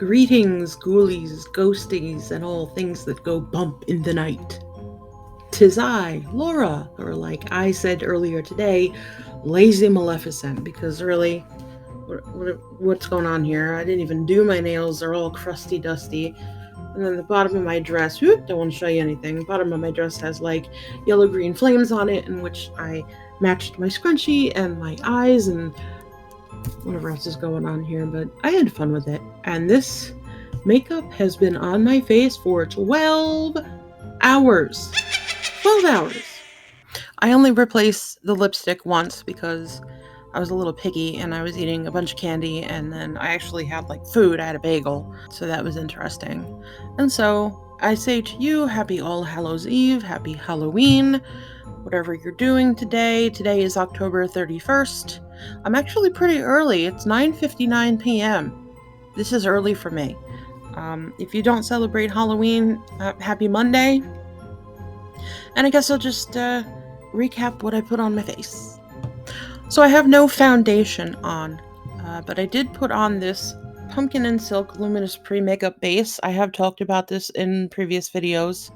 Greetings, ghoulies, ghosties, and all things that go bump in the night. 'Tis I, Laura, or like I said earlier today, Lazy Maleficent, because really, what's going on here? I didn't even do my nails, they're all crusty dusty. And then the bottom of my dress, don't want to show you anything, the bottom of my dress has like yellow-green flames on it, in which I matched my scrunchie and my eyes and whatever else is going on here, but I had fun with it. And this makeup has been on my face for 12 hours. 12 hours. I only replaced the lipstick once because I was a little piggy and I was eating a bunch of candy, and then I actually had like food. I had a bagel, so that was interesting. And so I say to you, happy All Hallows Eve, happy Halloween, whatever you're doing today. Today is October 31st. I'm actually pretty early. It's 9:59 p.m. This is early for me. If you don't celebrate Halloween, happy Monday. And I guess I'll just recap what I put on my face. So I have no foundation on, but I did put on this Pumpkin and Silk Luminous Pre-Makeup Base. I have talked about this in previous videos.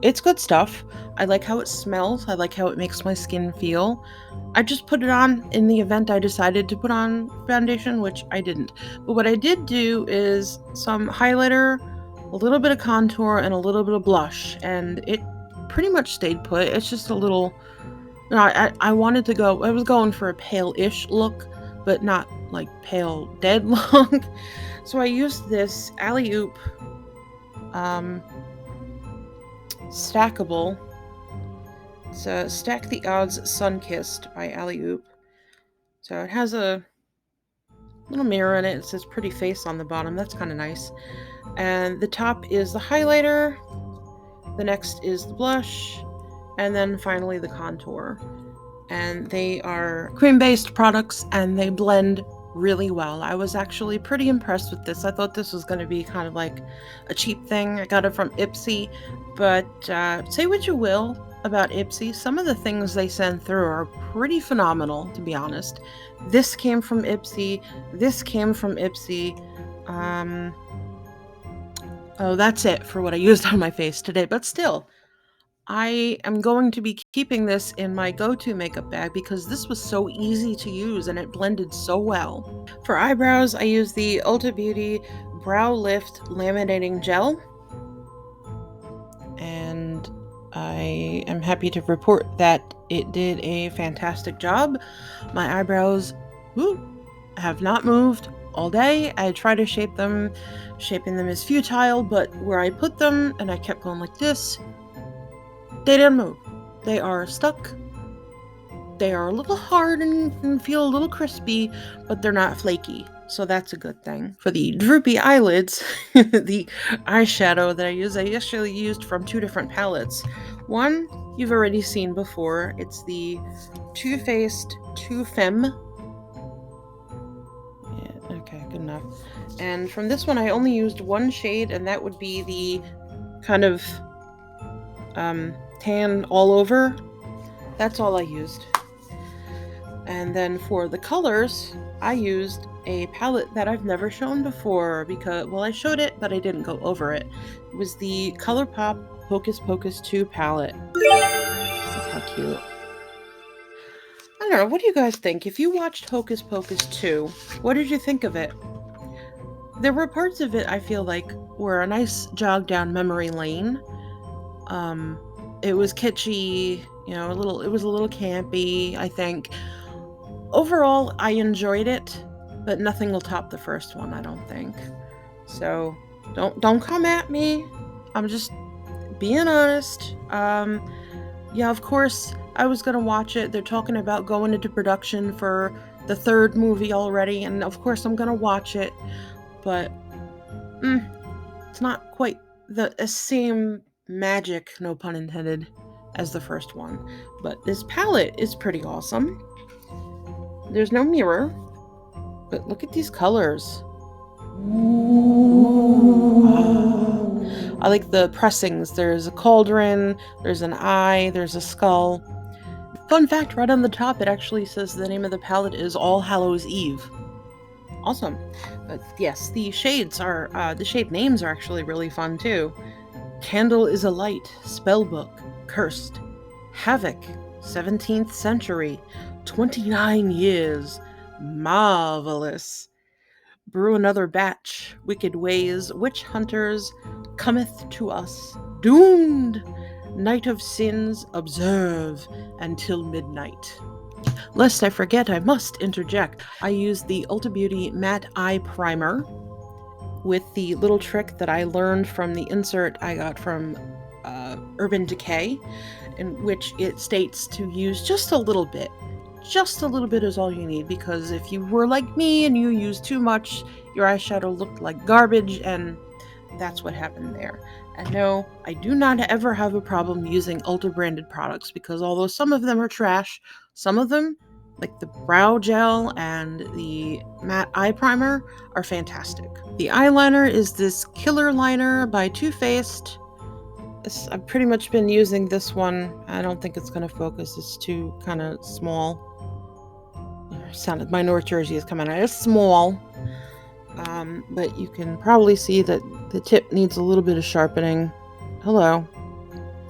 It's good stuff. I like how it smells. I like how it makes my skin feel. I just put it on in the event I decided to put on foundation, which I didn't. But what I did do is some highlighter, a little bit of contour, and a little bit of blush, and it pretty much stayed put. It's just a little... I wanted to go... I was going for a pale-ish look, but not like pale dead look. So I used this Alley-Oop stackable. It's Stack the Odds Sunkissed by Alley-Oop. So it has a little mirror in it. It says pretty face on the bottom. That's kind of nice. And the top is the highlighter. The next is the blush. And then finally the contour. And they are cream-based products and they blend really well. I was actually pretty impressed with this. I thought this was going to be kind of like a cheap thing. I got it from Ipsy, but say what you will about Ipsy, some of the things they send through are pretty phenomenal, to be honest. This came from Ipsy. This came from Ipsy. Oh, that's it for what I used on my face today, but still, I am going to be keeping this in my go-to makeup bag because this was so easy to use and it blended so well. For eyebrows, I use the Ulta Beauty Brow Lift Laminating Gel. And I am happy to report that it did a fantastic job. My eyebrows have not moved all day. I tried to shape them. Shaping them is futile, but where I put them and I kept going like this, they didn't move. They are stuck. They are a little hard and feel a little crispy, but they're not flaky. So that's a good thing. For the droopy eyelids, the eyeshadow that I actually used from two different palettes. One you've already seen before. It's the Too Faced Too Femme. Yeah, okay, good enough. And from this one, I only used one shade, and that would be the kind of tan all over. That's all I used. And then for the colors, I used a palette that I've never shown before because, well, I showed it, but I didn't go over it. It was the ColourPop Hocus Pocus 2 palette. This is how cute. I don't know, what do you guys think? If you watched Hocus Pocus 2, what did you think of it? There were parts of it I feel like were a nice jog down memory lane. It was kitschy, you know, it was a little campy, I think. Overall, I enjoyed it, but nothing will top the first one, I don't think. So, don't come at me. I'm just being honest. Yeah, of course, I was gonna watch it. They're talking about going into production for the third movie already, and of course I'm gonna watch it, but it's not quite the same magic, no pun intended, as the first one. But this palette is pretty awesome. There's no mirror, but look at these colors. Wow. I like the pressings. There's a cauldron, there's an eye, there's a skull. Fun fact, right on the top, it actually says the name of the palette is All Hallows Eve. Awesome. But yes, the shades are, the shade names are actually really fun too. Candle is a Light, Spellbook, Cursed, Havoc, 17th Century, 29 Years, Marvelous, Brew Another Batch, Wicked Ways, Witch Hunters, Cometh to Us, Doomed, Night of Sins, Observe, Until Midnight. Lest I forget, I must interject. I used the Ulta Beauty Matte Eye Primer with the little trick that I learned from the insert I got from Urban Decay, in which it states to use just a little bit. Just a little bit is all you need, because if you were like me and you used too much, your eyeshadow looked like garbage, and that's what happened there. And no, I do not ever have a problem using Ulta branded products, because although some of them are trash, some of them, like the brow gel and the matte eye primer, are fantastic. The eyeliner is this Killer Liner by Too Faced. I've pretty much been using this one. I don't think it's going to focus. It's too kind of small. Sounded my North Jersey is coming out. It's small. But you can probably see that the tip needs a little bit of sharpening. Hello.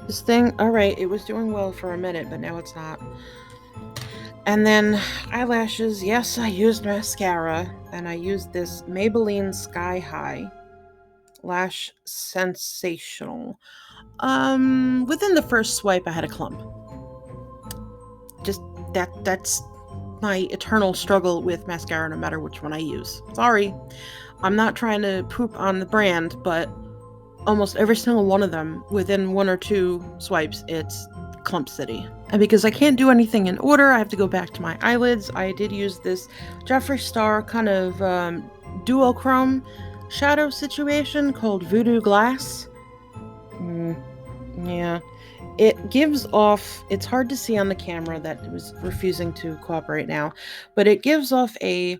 This thing, alright, it was doing well for a minute, but now it's not. And then eyelashes, yes, I used mascara, and I used this Maybelline Sky High Lash Sensational. Within the first swipe, I had a clump. Just, that's my eternal struggle with mascara, no matter which one I use. Sorry. I'm not trying to poop on the brand, but almost every single one of them, within 1 or 2 swipes, it's Clump City. And because I can't do anything in order, I have to go back to my eyelids. I did use this Jeffree Star kind of duochrome shadow situation called Voodoo Glass. Yeah. It gives off, it's hard to see on the camera that was refusing to cooperate now, but it gives off a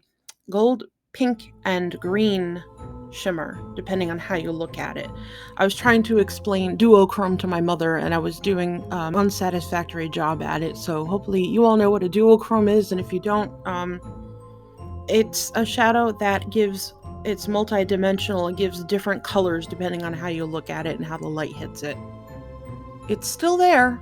gold, pink, and green shimmer, depending on how you look at it. I was trying to explain duochrome to my mother, and I was doing an unsatisfactory job at it, so hopefully you all know what a duochrome is, and if you don't, it's a shadow that gives, it's multi-dimensional, it gives different colors depending on how you look at it and how the light hits it. It's still there.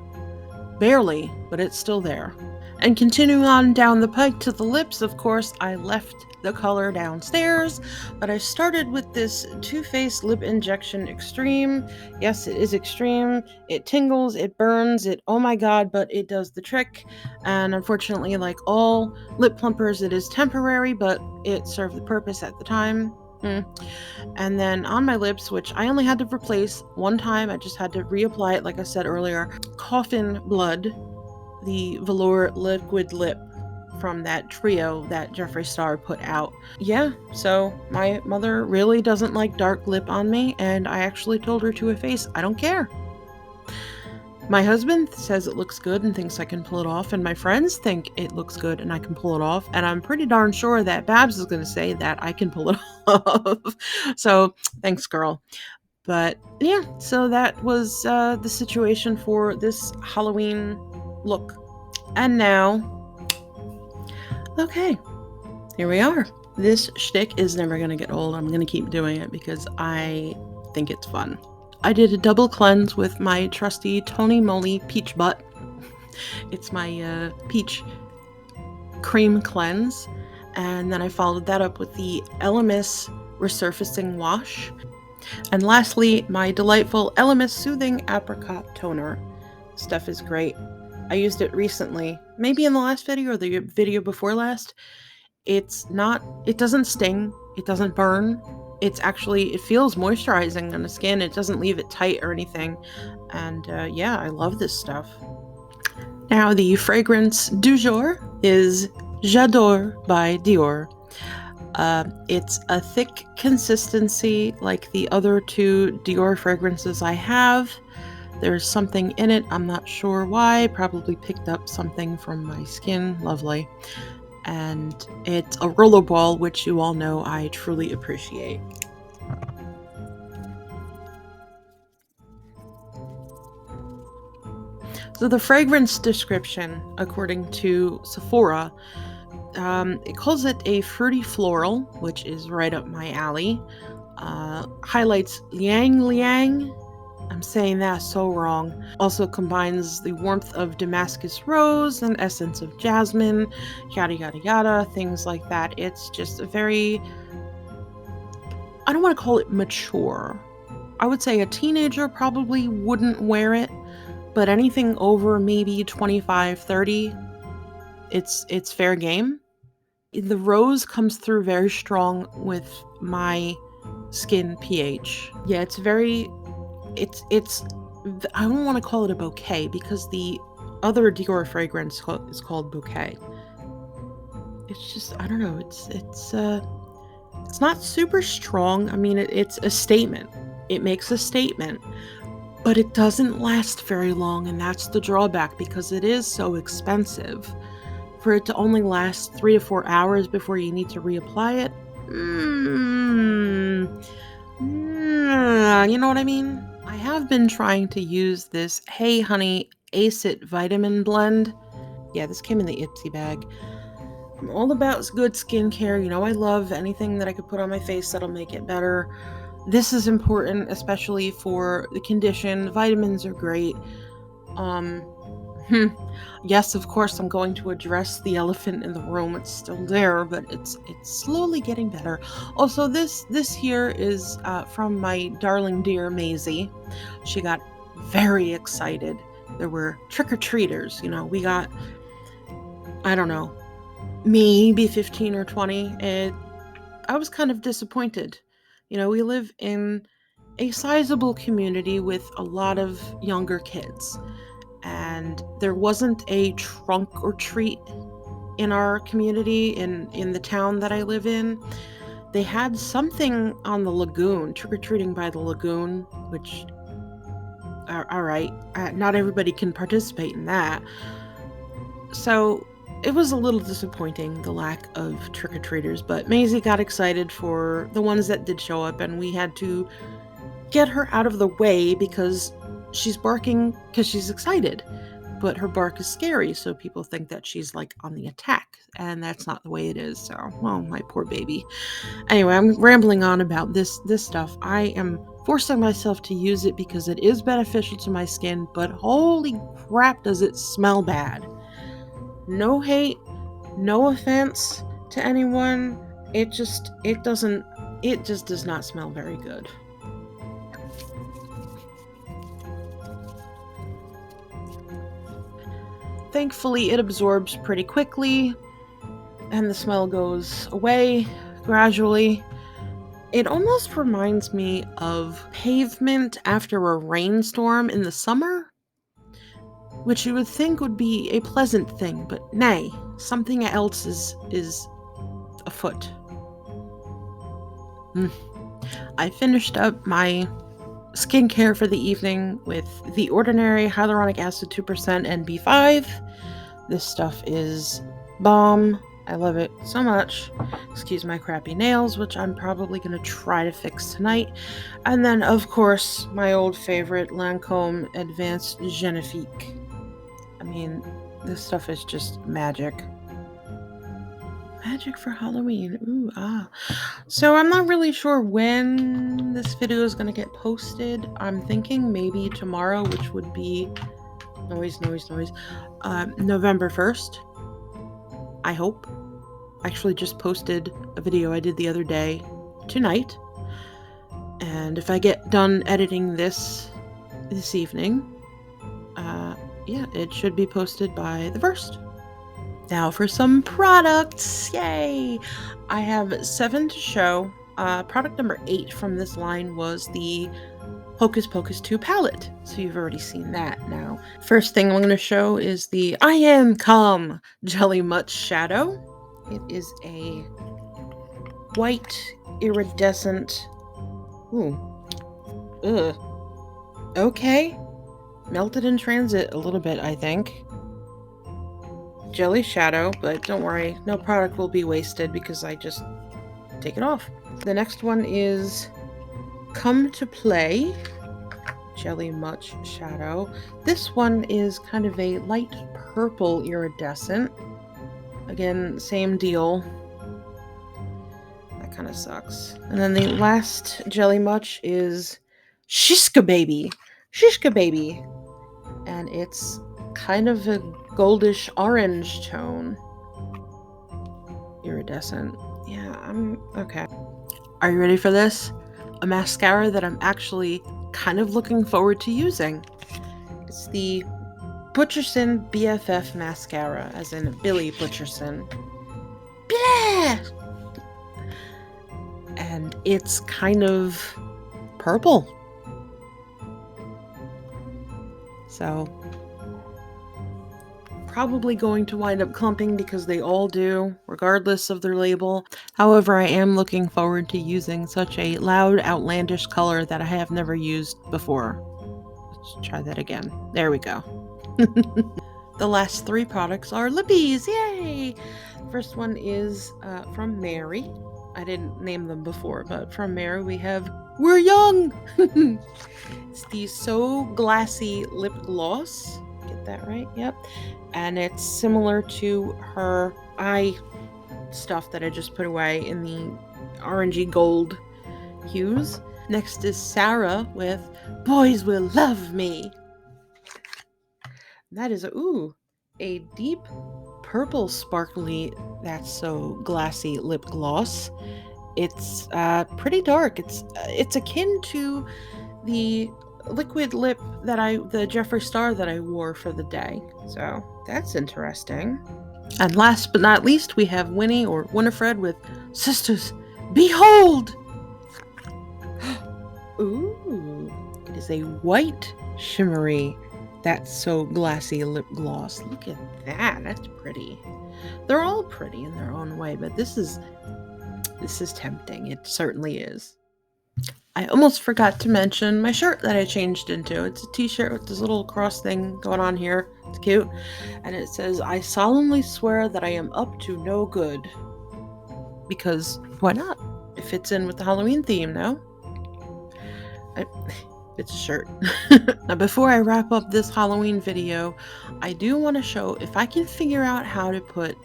Barely, but it's still there. And continuing on down the pike to the lips, of course, I left the color downstairs, but I started with this Too Faced Lip Injection Extreme. Yes, it is extreme. It tingles, it burns, it, oh my god, but it does the trick. And unfortunately, like all lip plumpers, it is temporary, but it served the purpose at the time. And then on my lips, which I only had to replace one time, I just had to reapply it, like I said earlier, Coffin Blood, the velour liquid lip from that trio that Jeffree Star put out. Yeah, so my mother really doesn't like dark lip on me, and I actually told her to her face, I don't care. My husband says it looks good and thinks I can pull it off, and my friends think it looks good and I can pull it off, and I'm pretty darn sure that Babs is going to say that I can pull it off. So, thanks, girl. But yeah, so that was the situation for this Halloween look. And now, okay, here we are. This shtick is never going to get old. I'm going to keep doing it because I think it's fun. I did a double cleanse with my trusty Tony Moly Peach Butt. It's my peach cream cleanse. And then I followed that up with the Elemis Resurfacing Wash. And lastly, my delightful Elemis Soothing Apricot Toner. Stuff is great. I used it recently, maybe in the last video or the video before last. It doesn't sting, it doesn't burn. It feels moisturizing on the skin. It doesn't leave it tight or anything. And yeah, I love this stuff. Now, the fragrance du jour is J'adore by Dior. It's a thick consistency like the other 2 Dior fragrances I have. There's something in it, I'm not sure why. Probably picked up something from my skin. Lovely. And it's a rollerball, which you all know I truly appreciate. So the fragrance description, according to Sephora, It calls it a fruity floral, which is right up my alley. Highlights liang liang. I'm saying that so wrong. Also combines the warmth of Damascus rose and essence of jasmine, yada yada yada, things like that. It's just a very, I don't want to call it mature. I would say a teenager probably wouldn't wear it, but anything over maybe 25, 30, it's fair game. The rose comes through very strong with my skin pH. Yeah, it's very, it's I don't want to call it a bouquet because the other Dior fragrance is called bouquet. It's just, I don't know, it's not super strong. I mean, it's a statement. It makes a statement, but it doesn't last very long, and that's the drawback because it is so expensive. For it to only last 3 to 4 hours before you need to reapply it, you know what I mean? I have been trying to use this Hey Honey Acid Vitamin Blend. Yeah, this came in the Ipsy bag. I'm all about good skincare. You know, I love anything that I could put on my face that'll make it better. This is important, especially for the condition. Vitamins are great. Yes, of course, I'm going to address the elephant in the room. It's still there, but it's slowly getting better. Also, this here is from my darling dear Maisie. She got very excited. There were trick-or-treaters. You know, we got, I don't know, maybe 15 or 20. I was kind of disappointed. You know, we live in a sizable community with a lot of younger kids, and there wasn't a trunk or treat in our community, in the town that I live in. They had something on the lagoon, trick-or-treating by the lagoon, which, all right, not everybody can participate in that. So it was a little disappointing, the lack of trick-or-treaters, but Maisie got excited for the ones that did show up, and we had to get her out of the way because she's barking because she's excited. But her bark is scary, so people think that she's like on the attack, and that's not the way it is. So, oh, my poor baby. Anyway, I'm rambling on about this stuff. I am forcing myself to use it because it is beneficial to my skin, but holy crap, does it smell bad. No hate, no offense to anyone. It just does not smell very good. Thankfully, it absorbs pretty quickly, and the smell goes away gradually. It almost reminds me of pavement after a rainstorm in the summer, which you would think would be a pleasant thing, but nay, something else is afoot. I finished up my skincare for the evening with the ordinary hyaluronic acid 2% and B5. This stuff is bomb. I love it so much. Excuse my crappy nails, which I'm probably going to try to fix tonight. And then, of course, my old favorite Lancome Advanced Genifique. I mean, this stuff is just magic. Magic for Halloween. Ooh, ah. So I'm not really sure when this video is going to get posted. I'm thinking maybe tomorrow, which would be November 1st. I hope. I actually just posted a video I did the other day tonight. And if I get done editing this evening, yeah, it should be posted by the 1st. Now for some products. Yay! I have 7 to show. Product number 8 from this line was the Hocus Pocus 2 palette. So you've already seen that now. First thing I'm going to show is the I Am Calm Jelly Mutt Shadow. It is a white iridescent. Ooh. Ugh. Okay. Melted in transit a little bit, I think. Jelly shadow, but don't worry, no product will be wasted because I just take it off. The next one is Come to Play Jelly Much Shadow. This one is kind of a light purple iridescent. Again, same deal. That kind of sucks. And then the last jelly much is Shishka Baby. Shishka Baby. And it's kind of a goldish orange tone. Iridescent. Yeah, I'm okay. Are you ready for this? A mascara that I'm actually kind of looking forward to using. It's the Butcherson BFF mascara, as in Billy Butcherson. Blah! And it's kind of purple. So, probably going to wind up clumping because they all do, regardless of their label. However, I am looking forward to using such a loud, outlandish color that I have never used before. Let's try that again. There we go. The last 3 products are lippies. Yay! First one is from Mary. I didn't name them before, but from Mary we have We're Young! It's the So Glassy Lip Gloss. Get that right? Yep. And it's similar to her eye stuff that I just put away in the orangey gold hues. Next is Sarah with Boys Will Love Me. That is a deep purple sparkly That's So Glassy lip gloss. It's pretty dark. It's akin to the liquid lip the Jeffree Star that I wore for the day. So that's interesting. And last but not least, we have Winnie or Winifred with Sisters, Behold! Ooh, it is a white shimmery That's So Glassy lip gloss. Look at that. That's pretty. They're all pretty in their own way, but this is tempting. It certainly is. I almost forgot to mention my shirt that I changed into. It's a t-shirt with this little cross thing going on here. It's cute. And it says, I solemnly swear that I am up to no good. Because why not? It fits in with the Halloween theme, no? It's a shirt. Now, before I wrap up this Halloween video, I do want to show if I can figure out how to put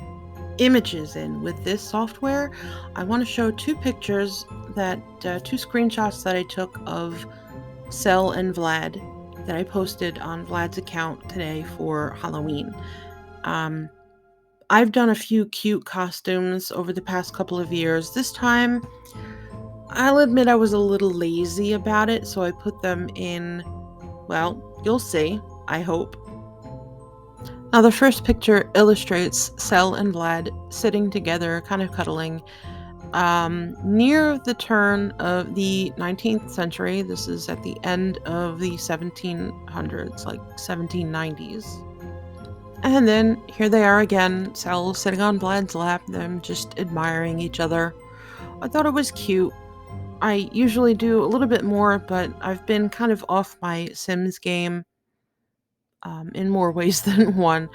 images in with this software. I want to show 2 pictures that 2 screenshots that I took of Cell and Vlad that I posted on Vlad's account today for Halloween. I've done a few cute costumes over the past couple of years. This time, I'll admit I was a little lazy about it, so I put them in, well, you'll see, I hope. Now, the first picture illustrates Cell and Vlad sitting together, kind of cuddling, near the turn of the 19th century. This is at the end of the 1700s, like 1790s. And then here they are again, Cell sitting on Vlad's lap, them just admiring each other. I thought it was cute. I usually do a little bit more, but I've been kind of off my Sims game in more ways than one.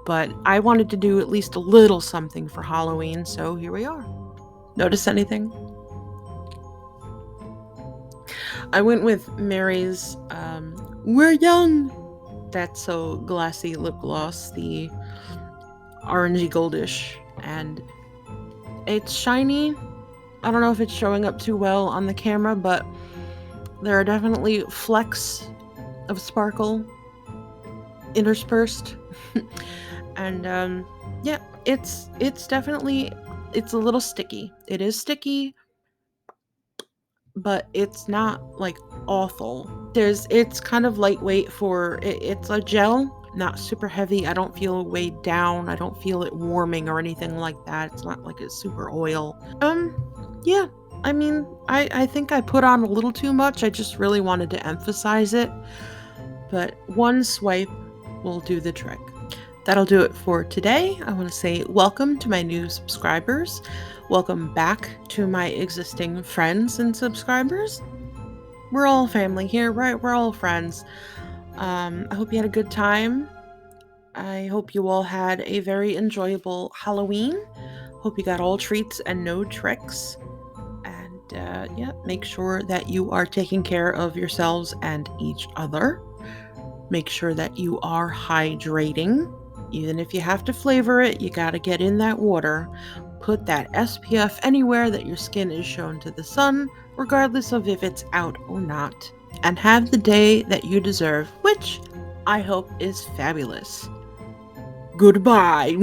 But I wanted to do at least a little something for Halloween, so here we are. Notice anything? I went with Mary's We're Young! That's So Glassy lip gloss, the orangey goldish, and it's shiny. I don't know if it's showing up too well on the camera, but there are definitely flecks of sparkle interspersed. And yeah, it's definitely, it's a little sticky. It is sticky, but it's not like awful. It's kind of lightweight it's a gel, not super heavy. I don't feel weighed down. I don't feel it warming or anything like that. It's not like it's super oil. Yeah, I mean, I think I put on a little too much. I just really wanted to emphasize it, but one swipe will do the trick. That'll do it for today. I want to say welcome to my new subscribers. Welcome back to my existing friends and subscribers. We're all family here, right? We're all friends. I hope you had a good time. I hope you all had a very enjoyable Halloween. Hope you got all treats and no tricks. And yeah, make sure that you are taking care of yourselves and each other. Make sure that you are hydrating. Even if you have to flavor it, you gotta get in that water. Put that SPF anywhere that your skin is shown to the sun, regardless of if it's out or not. And have the day that you deserve, which I hope is fabulous. Goodbye.